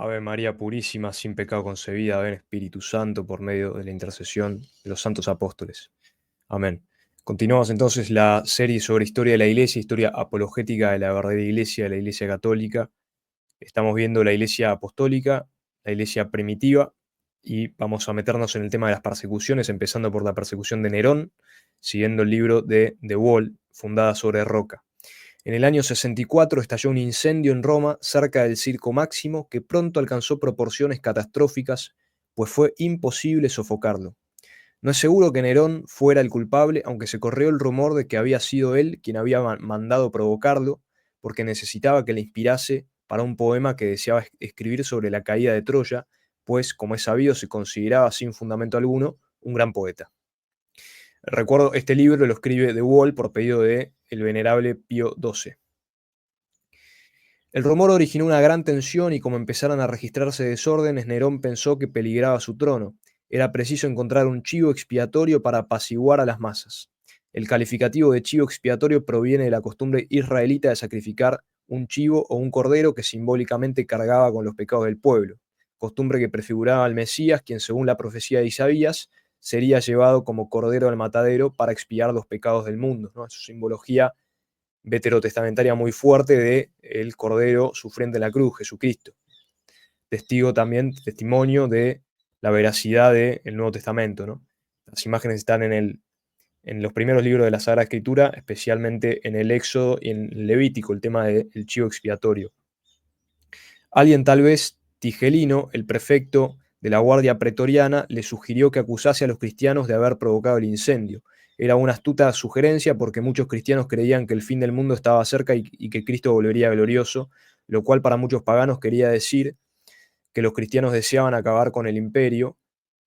Ave María Purísima, sin pecado concebida, ven Espíritu Santo por medio de la intercesión de los santos apóstoles. Amén. Continuamos entonces la serie sobre historia de la Iglesia, historia apologética de la verdadera Iglesia, de la Iglesia católica. Estamos viendo la Iglesia apostólica, la Iglesia primitiva, y vamos a meternos en el tema de las persecuciones, empezando por la persecución de Nerón, siguiendo el libro de The Wall, fundada sobre roca. En el año 64 estalló un incendio en Roma cerca del Circo Máximo que pronto alcanzó proporciones catastróficas, pues fue imposible sofocarlo. No es seguro que Nerón fuera el culpable, aunque se corrió el rumor de que había sido él quien había mandado provocarlo, porque necesitaba que le inspirase para un poema que deseaba escribir sobre la caída de Troya, pues, como es sabido, se consideraba sin fundamento alguno un gran poeta. Recuerdo, este libro lo escribe De Wall por pedido de el venerable Pío XII. El rumor originó una gran tensión y como empezaron a registrarse desórdenes, Nerón pensó que peligraba su trono. Era preciso encontrar un chivo expiatorio para apaciguar a las masas. El calificativo de chivo expiatorio proviene de la costumbre israelita de sacrificar un chivo o un cordero que simbólicamente cargaba con los pecados del pueblo, costumbre que prefiguraba al Mesías, quien según la profecía de Isaías sería llevado como cordero al matadero para expiar los pecados del mundo, ¿no? Su simbología veterotestamentaria muy fuerte de el Cordero sufriente en la cruz, Jesucristo. Testimonio de la veracidad del Nuevo Testamento, ¿no? Las imágenes están en los primeros libros de la Sagrada Escritura, especialmente en el Éxodo y en Levítico, el tema del chivo expiatorio. Alguien, tal vez Tigelino, el prefecto de la Guardia Pretoriana, le sugirió que acusase a los cristianos de haber provocado el incendio. Era una astuta sugerencia porque muchos cristianos creían que el fin del mundo estaba cerca y que Cristo volvería glorioso, lo cual para muchos paganos quería decir que los cristianos deseaban acabar con el imperio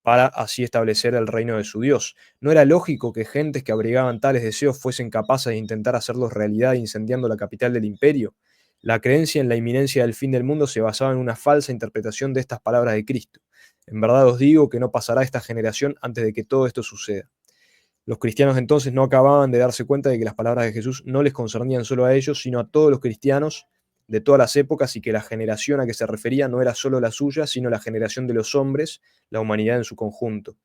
para así establecer el reino de su Dios. ¿No era lógico que gentes que abrigaban tales deseos fuesen capaces de intentar hacerlos realidad incendiando la capital del imperio? La creencia en la inminencia del fin del mundo se basaba en una falsa interpretación de estas palabras de Cristo. En verdad os digo que no pasará esta generación antes de que todo esto suceda. Los cristianos entonces no acababan de darse cuenta de que las palabras de Jesús no les concernían solo a ellos, sino a todos los cristianos de todas las épocas, y que la generación a que se refería no era solo la suya, sino la generación de los hombres, la humanidad en su conjunto.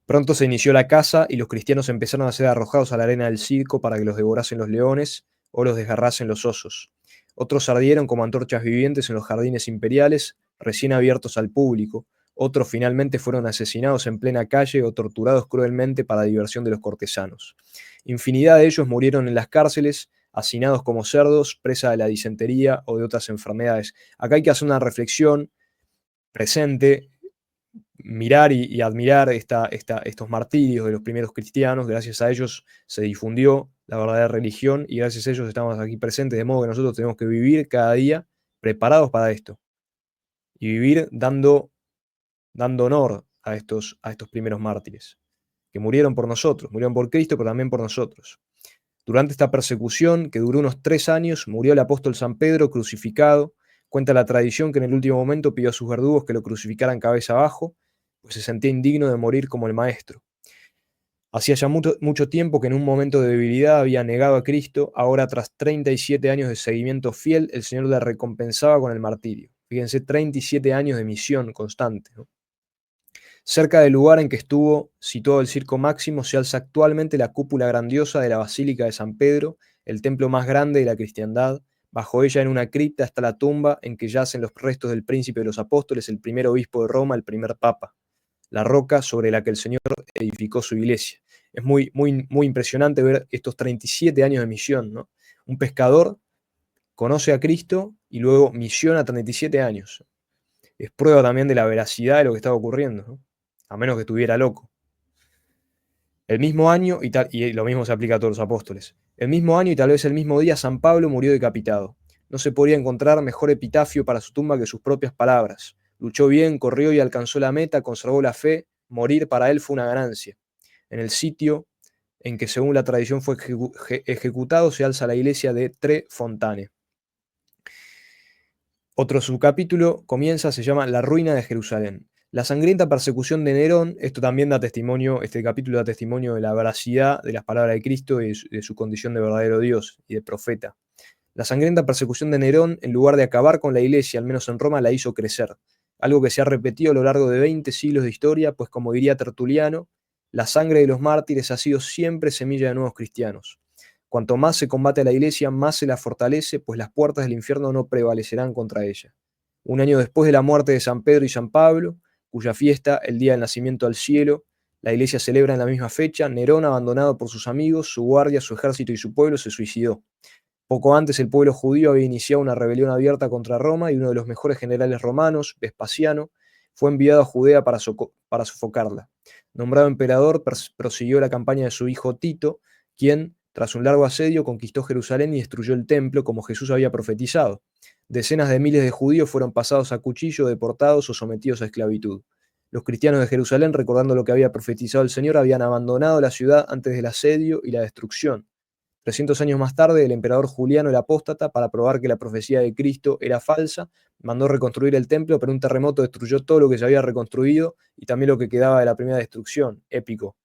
Pronto se inició la caza y los cristianos empezaron a ser arrojados a la arena del circo para que los devorasen los leones o los desgarrasen los osos. Otros ardieron como antorchas vivientes en los jardines imperiales, recién abiertos al público. Otros finalmente fueron asesinados en plena calle o torturados cruelmente para diversión de los cortesanos. Infinidad de ellos murieron en las cárceles, hacinados como cerdos, presa de la disentería o de otras enfermedades. Acá hay que hacer una reflexión presente, mirar y admirar estos martirios de los primeros cristianos. Gracias a ellos se difundió la verdadera religión y gracias a ellos estamos aquí presentes, de modo que nosotros tenemos que vivir cada día preparados para esto y vivir dando honor a estos primeros mártires, que murieron por nosotros, murieron por Cristo, pero también por nosotros. Durante esta persecución, que duró unos 3 años, murió el apóstol San Pedro crucificado. Cuenta la tradición que en el último momento pidió a sus verdugos que lo crucificaran cabeza abajo, pues se sentía indigno de morir como el Maestro. Hacía ya mucho tiempo que en un momento de debilidad había negado a Cristo. Ahora, tras 37 años de seguimiento fiel, el Señor le recompensaba con el martirio. Fíjense, 37 años de misión constante, ¿no? Cerca del lugar en que estuvo situado el Circo Máximo se alza actualmente la cúpula grandiosa de la Basílica de San Pedro, el templo más grande de la cristiandad. Bajo ella, en una cripta, está la tumba en que yacen los restos del príncipe de los apóstoles, el primer obispo de Roma, el primer papa, la roca sobre la que el Señor edificó su iglesia. Es muy impresionante ver estos 37 años de misión, ¿no? Un pescador conoce a Cristo y luego misiona 37 años. Es prueba también de la veracidad de lo que estaba ocurriendo, ¿no? A menos que estuviera loco. El mismo año, y lo mismo se aplica a todos los apóstoles, el mismo año y tal vez el mismo día, San Pablo murió decapitado. No se podría encontrar mejor epitafio para su tumba que sus propias palabras. Luchó bien, corrió y alcanzó la meta, conservó la fe, morir para él fue una ganancia. En el sitio en que según la tradición fue ejecutado se alza la iglesia de Tre Fontane. Otro subcapítulo comienza, se llama La ruina de Jerusalén. La sangrienta persecución de Nerón, esto también da testimonio, este capítulo da testimonio de la veracidad de las palabras de Cristo y de su condición de verdadero Dios y de profeta. La sangrienta persecución de Nerón, en lugar de acabar con la Iglesia, al menos en Roma, la hizo crecer, algo que se ha repetido a lo largo de 20 siglos de historia, pues como diría Tertuliano, la sangre de los mártires ha sido siempre semilla de nuevos cristianos. Cuanto más se combate a la Iglesia, más se la fortalece, pues las puertas del infierno no prevalecerán contra ella. Un año después de la muerte de San Pedro y San Pablo, cuya fiesta, el día del nacimiento al cielo, la Iglesia celebra en la misma fecha, Nerón, abandonado por sus amigos, su guardia, su ejército y su pueblo, se suicidó. Poco antes el pueblo judío había iniciado una rebelión abierta contra Roma y uno de los mejores generales romanos, Vespasiano, fue enviado a Judea para sofocarla. Nombrado emperador, prosiguió la campaña de su hijo Tito, quien, tras un largo asedio, conquistó Jerusalén y destruyó el templo como Jesús había profetizado. Decenas de miles de judíos fueron pasados a cuchillo, deportados o sometidos a esclavitud. Los cristianos de Jerusalén, recordando lo que había profetizado el Señor, habían abandonado la ciudad antes del asedio y la destrucción. 300 años más tarde, el emperador Juliano el Apóstata, para probar que la profecía de Cristo era falsa, mandó reconstruir el templo, pero un terremoto destruyó todo lo que se había reconstruido y también lo que quedaba de la primera destrucción. Épico.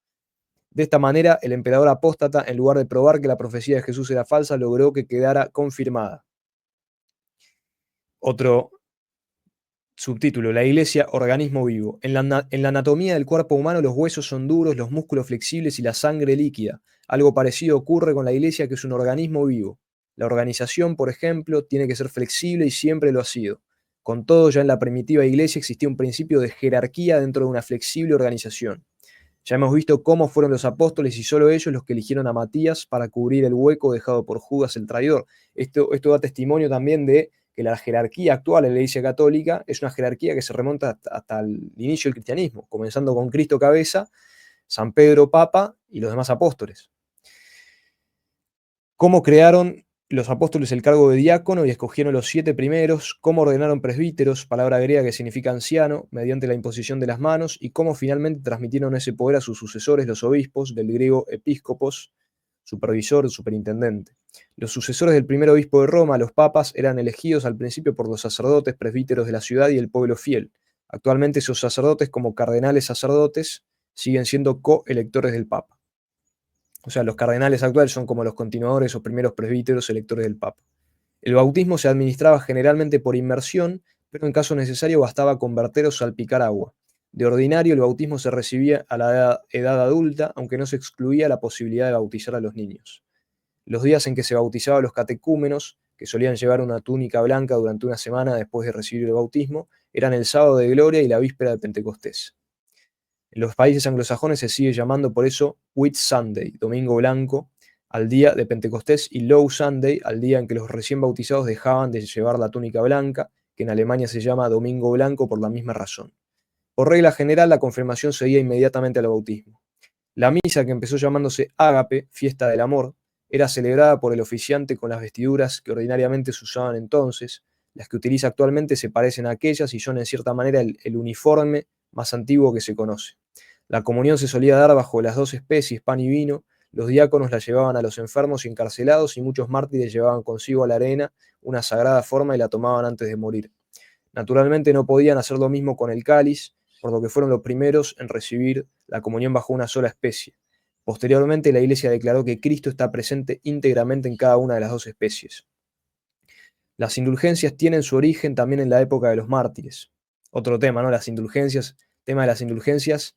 De esta manera, el emperador apóstata, en lugar de probar que la profecía de Jesús era falsa, logró que quedara confirmada. Otro subtítulo: la Iglesia, organismo vivo. En la anatomía del cuerpo humano, los huesos son duros, los músculos flexibles y la sangre líquida. Algo parecido ocurre con la Iglesia, que es un organismo vivo. La organización, por ejemplo, tiene que ser flexible y siempre lo ha sido. Con todo, ya en la primitiva Iglesia existía un principio de jerarquía dentro de una flexible organización. Ya hemos visto cómo fueron los apóstoles y solo ellos los que eligieron a Matías para cubrir el hueco dejado por Judas el traidor. Esto da testimonio también de que la jerarquía actual en la Iglesia Católica es una jerarquía que se remonta hasta el inicio del cristianismo, comenzando con Cristo cabeza, San Pedro papa y los demás apóstoles. ¿Cómo crearon los apóstoles el cargo de diácono y escogieron los 7 primeros? ¿Cómo ordenaron presbíteros, palabra griega que significa anciano, mediante la imposición de las manos? ¿Y cómo finalmente transmitieron ese poder a sus sucesores, los obispos, del griego episcopos, supervisor, superintendente? Los sucesores del primer obispo de Roma, los papas, eran elegidos al principio por los sacerdotes presbíteros de la ciudad y el pueblo fiel. Actualmente esos sacerdotes, como cardenales sacerdotes, siguen siendo coelectores del papa. O sea, los cardenales actuales son como los continuadores o primeros presbíteros electores del Papa. El bautismo se administraba generalmente por inmersión, pero en caso necesario bastaba converter o salpicar agua. De ordinario, el bautismo se recibía a la edad adulta, aunque no se excluía la posibilidad de bautizar a los niños. Los días en que se bautizaba a los catecúmenos, que solían llevar una túnica blanca durante una semana después de recibir el bautismo, eran el sábado de gloria y la víspera de Pentecostés. En los países anglosajones se sigue llamando por eso Whit Sunday, Domingo Blanco, al día de Pentecostés, y Low Sunday, al día en que los recién bautizados dejaban de llevar la túnica blanca, que en Alemania se llama Domingo Blanco por la misma razón. Por regla general, la confirmación seguía inmediatamente al bautismo. La misa, que empezó llamándose Ágape, fiesta del amor, era celebrada por el oficiante con las vestiduras que ordinariamente se usaban entonces. Las que utiliza actualmente se parecen a aquellas y son en cierta manera el uniforme más antiguo que se conoce. La comunión se solía dar bajo las 2 especies, pan y vino. Los diáconos la llevaban a los enfermos y encarcelados, y muchos mártires llevaban consigo a la arena una sagrada forma y la tomaban antes de morir. Naturalmente no podían hacer lo mismo con el cáliz, por lo que fueron los primeros en recibir la comunión bajo una sola especie. Posteriormente, la Iglesia declaró que Cristo está presente íntegramente en cada una de las 2 especies. Las indulgencias tienen su origen también en la época de los mártires. Otro tema, ¿no? Las indulgencias, tema de las indulgencias,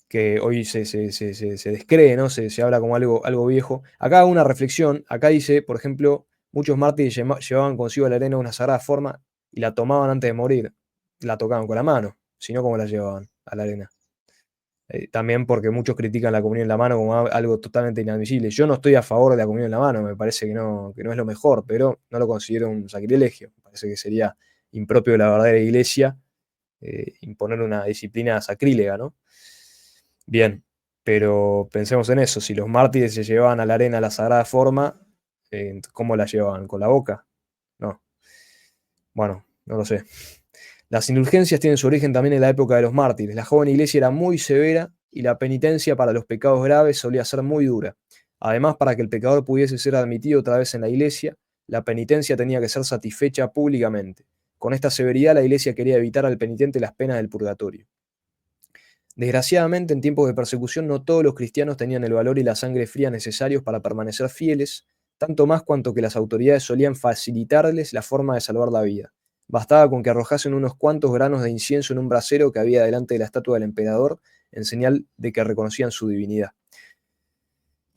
que hoy se descree, ¿no? Se habla como algo viejo. Acá hago una reflexión. Acá dice, por ejemplo, muchos mártires llevaban consigo a la arena una sagrada forma y la tomaban antes de morir. La tocaban con la mano, si no, ¿cómo la llevaban a la arena? También porque muchos critican la comunión en la mano como algo totalmente inadmisible. Yo no estoy a favor de la comunión en la mano, me parece que no es lo mejor, pero no lo considero un sacrilegio. Me parece que sería impropio de la verdadera iglesia imponer una disciplina sacrílega, ¿no? Bien, pero pensemos en eso. Si los mártires se llevaban a la arena la sagrada forma, ¿cómo la llevaban? ¿Con la boca? No. Bueno, no lo sé. Las indulgencias tienen su origen también en la época de los mártires. La joven iglesia era muy severa y la penitencia para los pecados graves solía ser muy dura. Además, para que el pecador pudiese ser admitido otra vez en la iglesia, la penitencia tenía que ser satisfecha públicamente. Con esta severidad, la iglesia quería evitar al penitente las penas del purgatorio. Desgraciadamente, en tiempos de persecución, no todos los cristianos tenían el valor y la sangre fría necesarios para permanecer fieles, tanto más cuanto que las autoridades solían facilitarles la forma de salvar la vida. Bastaba con que arrojasen unos cuantos granos de incienso en un brasero que había delante de la estatua del emperador, en señal de que reconocían su divinidad.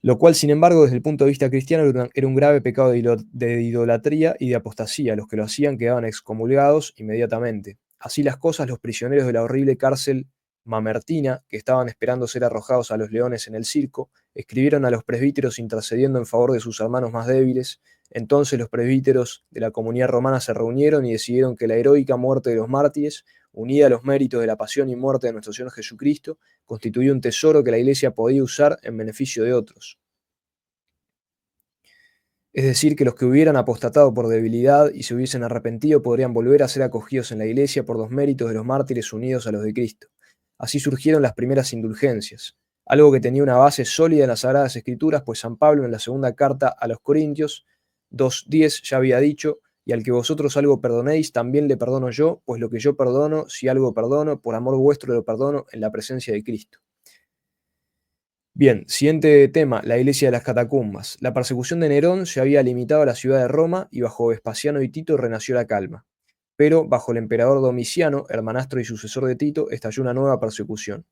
Lo cual, sin embargo, desde el punto de vista cristiano, era un grave pecado de idolatría y de apostasía. Los que lo hacían quedaban excomulgados inmediatamente. Así las cosas, los prisioneros de la horrible cárcel mamertina, que estaban esperando ser arrojados a los leones en el circo, escribieron a los presbíteros intercediendo en favor de sus hermanos más débiles. Entonces los presbíteros de la comunidad romana se reunieron y decidieron que la heroica muerte de los mártires, unida a los méritos de la pasión y muerte de nuestro Señor Jesucristo, constituía un tesoro que la Iglesia podía usar en beneficio de otros. Es decir, que los que hubieran apostatado por debilidad y se hubiesen arrepentido podrían volver a ser acogidos en la Iglesia por los méritos de los mártires unidos a los de Cristo. Así surgieron las primeras indulgencias, algo que tenía una base sólida en las Sagradas Escrituras, pues San Pablo en la segunda carta a los Corintios 2:10 ya había dicho: y al que vosotros algo perdonéis, también le perdono yo, pues lo que yo perdono, si algo perdono, por amor vuestro lo perdono en la presencia de Cristo. Bien, siguiente tema, la iglesia de las catacumbas. La persecución de Nerón se había limitado a la ciudad de Roma y bajo Vespasiano y Tito renació la calma. Pero bajo el emperador Domiciano, hermanastro y sucesor de Tito, estalló una nueva persecución.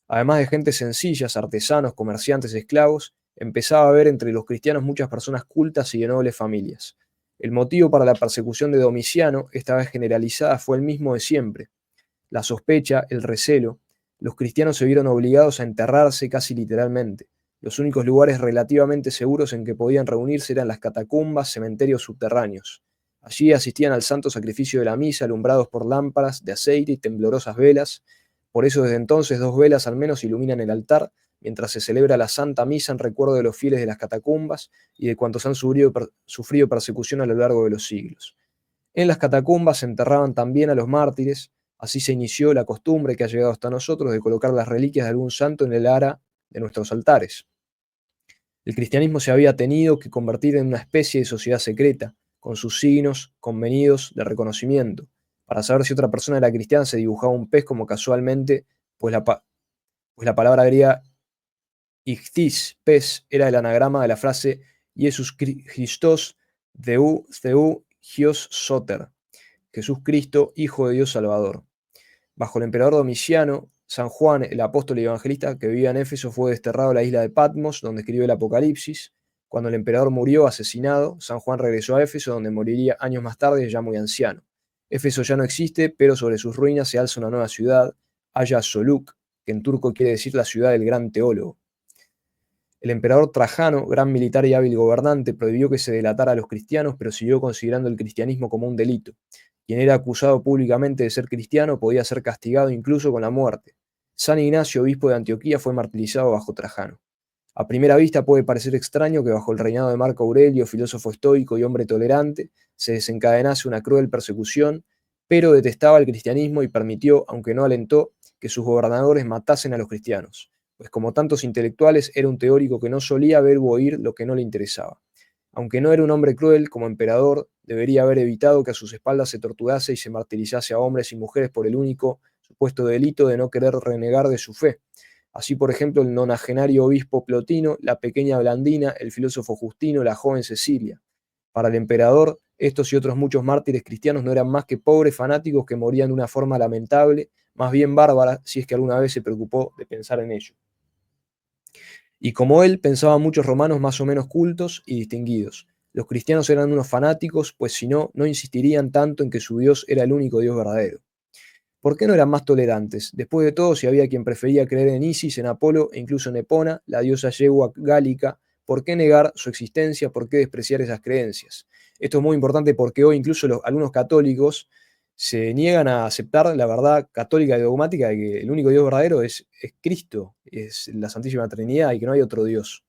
Además de gente sencillas, artesanos, comerciantes, esclavos, empezaba a haber entre los cristianos muchas personas cultas y de nobles familias. El motivo para la persecución de Domiciano, esta vez generalizada, fue el mismo de siempre: la sospecha, el recelo. Los cristianos se vieron obligados a enterrarse casi literalmente. Los únicos lugares relativamente seguros en que podían reunirse eran las catacumbas, cementerios subterráneos. Allí asistían al santo sacrificio de la misa, alumbrados por lámparas de aceite y temblorosas velas. Por eso desde entonces 2 velas al menos iluminan el altar, mientras se celebra la Santa Misa en recuerdo de los fieles de las catacumbas y de cuantos han sufrido persecución a lo largo de los siglos. En las catacumbas se enterraban también a los mártires. Así se inició la costumbre que ha llegado hasta nosotros de colocar las reliquias de algún santo en el ara de nuestros altares. El cristianismo se había tenido que convertir en una especie de sociedad secreta, con sus signos convenidos de reconocimiento. Para saber si otra persona era cristiana se dibujaba un pez como casualmente, pues la palabra griega ichthys, pez, era el anagrama de la frase Jesus Christos Theou Gios Soter, Jesús Cristo, Hijo de Dios Salvador. Bajo el emperador Domiciano, San Juan, el apóstol y evangelista que vivía en Éfeso, fue desterrado a la isla de Patmos, donde escribió el Apocalipsis. Cuando el emperador murió asesinado, San Juan regresó a Éfeso, donde moriría años más tarde, ya muy anciano. Éfeso ya no existe, pero sobre sus ruinas se alza una nueva ciudad, Hagia Soluk, que en turco quiere decir la ciudad del gran teólogo. El emperador Trajano, gran militar y hábil gobernante, prohibió que se delatara a los cristianos, pero siguió considerando el cristianismo como un delito. Quien era acusado públicamente de ser cristiano podía ser castigado incluso con la muerte. San Ignacio, obispo de Antioquía, fue martirizado bajo Trajano. A primera vista puede parecer extraño que bajo el reinado de Marco Aurelio, filósofo estoico y hombre tolerante, se desencadenase una cruel persecución, pero detestaba el cristianismo y permitió, aunque no alentó, que sus gobernadores matasen a los cristianos, pues como tantos intelectuales era un teórico que no solía ver u oír lo que no le interesaba. Aunque no era un hombre cruel, como emperador, debería haber evitado que a sus espaldas se torturase y se martirizase a hombres y mujeres por el único supuesto delito de no querer renegar de su fe. Así, por ejemplo, el nonagenario obispo Plotino, la pequeña Blandina, el filósofo Justino, la joven Cecilia. Para el emperador, estos y otros muchos mártires cristianos no eran más que pobres fanáticos que morían de una forma lamentable, más bien bárbara, si es que alguna vez se preocupó de pensar en ello. Y como él, pensaban muchos romanos más o menos cultos y distinguidos. Los cristianos eran unos fanáticos, pues si no, no insistirían tanto en que su Dios era el único Dios verdadero. ¿Por qué no eran más tolerantes? Después de todo, si había quien prefería creer en Isis, en Apolo e incluso en Epona, la diosa yegua gálica, ¿por qué negar su existencia? ¿Por qué despreciar esas creencias? Esto es muy importante porque hoy incluso algunos católicos se niegan a aceptar la verdad católica y dogmática de que el único Dios verdadero es Cristo, es la Santísima Trinidad y que no hay otro Dios.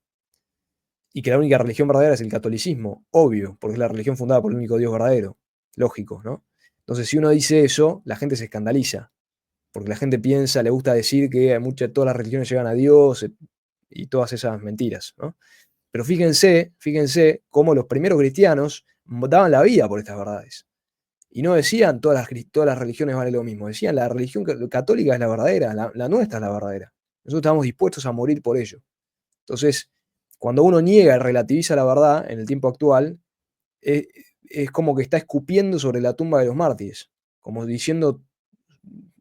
Y que la única religión verdadera es el catolicismo, obvio, porque es la religión fundada por el único Dios verdadero. Lógico, ¿no? Entonces, si uno dice eso, la gente se escandaliza, porque la gente piensa, le gusta decir que todas las religiones llegan a Dios y todas esas mentiras, ¿no? Pero fíjense cómo los primeros cristianos daban la vida por estas verdades. Y no decían todas las religiones valen lo mismo, decían la religión católica es la verdadera, la nuestra es la verdadera. Nosotros estamos dispuestos a morir por ello. Entonces, Cuando uno niega y relativiza la verdad en el tiempo actual, e es como que está escupiendo sobre la tumba de los mártires, como diciendo: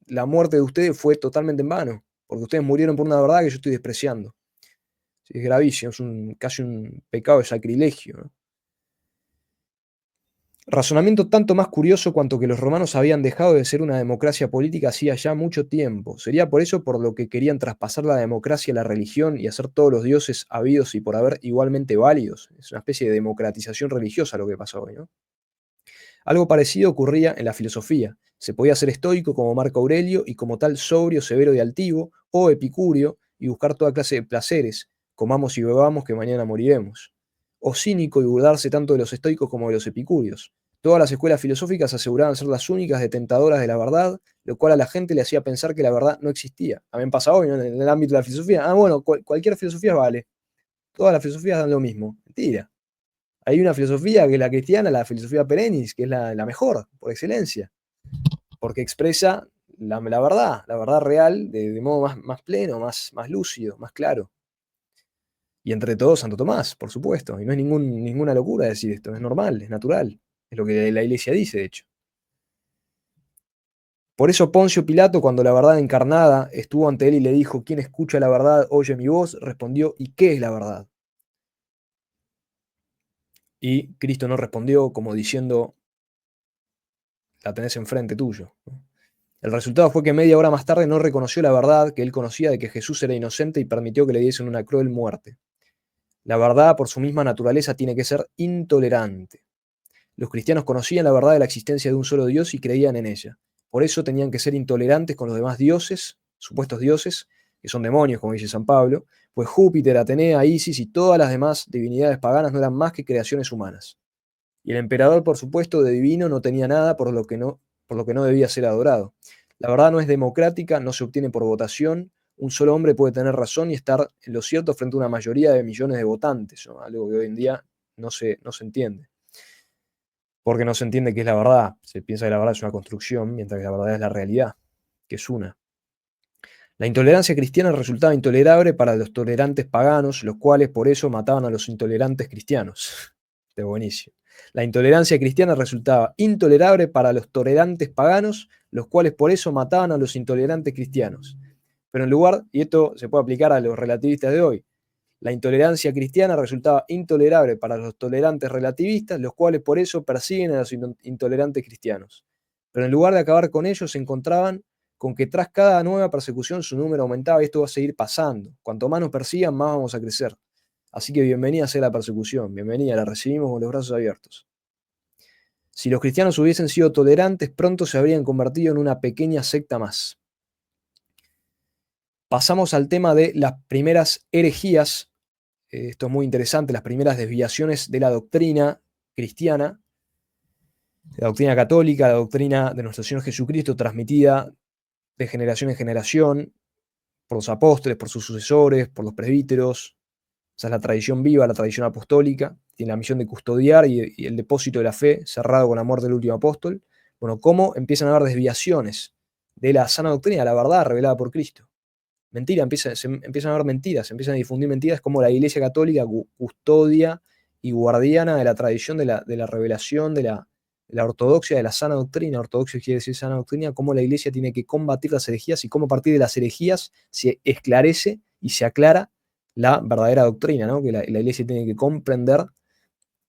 "La muerte de ustedes fue totalmente en vano, porque ustedes murieron por una verdad que yo estoy despreciando". Sí, es gravísimo, es casi un pecado de sacrilegio, ¿no? Razonamiento tanto más curioso cuanto que los romanos habían dejado de ser una democracia política hacía ya mucho tiempo. Sería por eso por lo que querían traspasar la democracia a la religión y hacer todos los dioses habidos y por haber igualmente válidos. Es una especie de democratización religiosa lo que pasa hoy, ¿no? Algo parecido ocurría en la filosofía. Se podía ser estoico como Marco Aurelio y como tal sobrio, severo y altivo, o epicúreo y buscar toda clase de placeres, comamos y bebamos que mañana moriremos. O cínico y burlarse tanto de los estoicos como de los epicúreos. Todas las escuelas filosóficas aseguraban ser las únicas detentadoras de la verdad, lo cual a la gente le hacía pensar que la verdad no existía. También pasa hoy, ¿no? En el ámbito de la filosofía. Ah, bueno, cualquier filosofía vale. Todas las filosofías dan lo mismo. Mentira. Hay una filosofía que es la cristiana, la filosofía perennis, que es la mejor, por excelencia, porque expresa la verdad real, de modo más pleno, más lúcido, más claro. Y entre todos Santo Tomás, por supuesto. Y no es ninguna locura decir esto, es normal, es natural. Es lo que la iglesia dice, de hecho. Por eso Poncio Pilato, cuando la verdad encarnada estuvo ante él y le dijo: "¿Quién escucha la verdad, oye mi voz?", respondió: "¿Y qué es la verdad?". Y Cristo no respondió como diciendo: "La tenés enfrente tuyo", ¿no? El resultado fue que media hora más tarde no reconoció la verdad que él conocía de que Jesús era inocente y permitió que le diesen una cruel muerte. La verdad, por su misma naturaleza, tiene que ser intolerante. Los cristianos conocían la verdad de la existencia de un solo Dios y creían en ella. Por eso tenían que ser intolerantes con los demás dioses, supuestos dioses, que son demonios, como dice San Pablo, pues Júpiter, Atenea, Isis y todas las demás divinidades paganas no eran más que creaciones humanas. Y el emperador, por supuesto, de divino no tenía nada por lo que no debía ser adorado. La verdad no es democrática, no se obtiene por votación. Un solo hombre puede tener razón y estar en lo cierto frente a una mayoría de millones de votantes, ¿no? Algo que hoy en día no se entiende. Porque no se entiende qué es la verdad. Se piensa que la verdad es una construcción, mientras que la verdad es la realidad, que es una. La intolerancia cristiana resultaba intolerable para los tolerantes paganos, los cuales por eso mataban a los intolerantes cristianos. Está buenísimo. La intolerancia cristiana resultaba intolerable para los tolerantes paganos, los cuales por eso mataban a los intolerantes cristianos. Pero en lugar, y esto se puede aplicar a los relativistas de hoy, la intolerancia cristiana resultaba intolerable para los tolerantes relativistas, los cuales por eso persiguen a los intolerantes cristianos. Pero en lugar de acabar con ellos, se encontraban con que tras cada nueva persecución su número aumentaba y esto va a seguir pasando. Cuanto más nos persigan, más vamos a crecer. Así que bienvenida sea la persecución, bienvenida, la recibimos con los brazos abiertos. Si los cristianos hubiesen sido tolerantes, pronto se habrían convertido en una pequeña secta más. Pasamos al tema de las primeras herejías. Esto es muy interesante, las primeras desviaciones de la doctrina cristiana, de la doctrina católica, la doctrina de nuestro Señor Jesucristo, transmitida de generación en generación por los apóstoles, por sus sucesores, por los presbíteros. Esa es la tradición viva, la tradición apostólica. Tiene la misión de custodiar y el depósito de la fe cerrado con la muerte del último apóstol. Bueno, ¿cómo empiezan a haber desviaciones de la sana doctrina, la verdad revelada por Cristo? Mentira, empiezan a haber mentiras, se empiezan a difundir mentiras, como la Iglesia Católica custodia y guardiana de la tradición de la revelación, de la ortodoxia, de la sana doctrina. Ortodoxia quiere decir sana doctrina, cómo la Iglesia tiene que combatir las herejías y cómo a partir de las herejías se esclarece y se aclara la verdadera doctrina, ¿no? Que la Iglesia tiene que comprender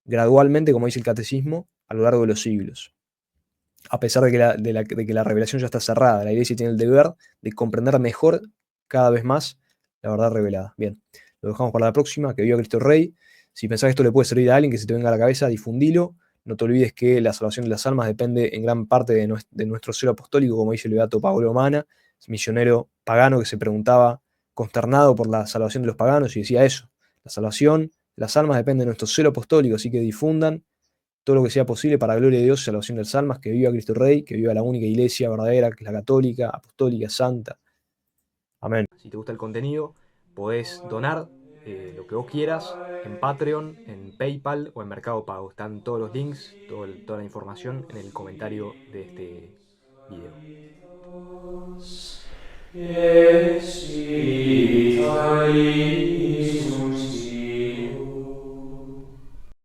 gradualmente, como dice el catecismo, a lo largo de los siglos. A pesar de que la revelación ya está cerrada, la Iglesia tiene el deber de comprender mejor cada vez más la verdad revelada. Bien, lo dejamos para la próxima. Que viva Cristo Rey. Si pensás que esto le puede servir a alguien que se te venga a la cabeza, difundilo. No te olvides que la salvación de las almas depende en gran parte de nuestro celo apostólico, como dice el beato Pablo Mana, misionero pagano que se preguntaba, consternado por la salvación de los paganos, y decía eso: la salvación de las almas depende de nuestro celo apostólico, así que difundan todo lo que sea posible para la gloria de Dios y salvación de las almas. Que viva Cristo Rey, que viva la única iglesia verdadera, que es la católica, apostólica, santa. Amén. Si te gusta el contenido, podés donar lo que vos quieras en Patreon, en PayPal o en Mercado Pago. Están todos los links, toda la información en el comentario de este video. Yes, Italy.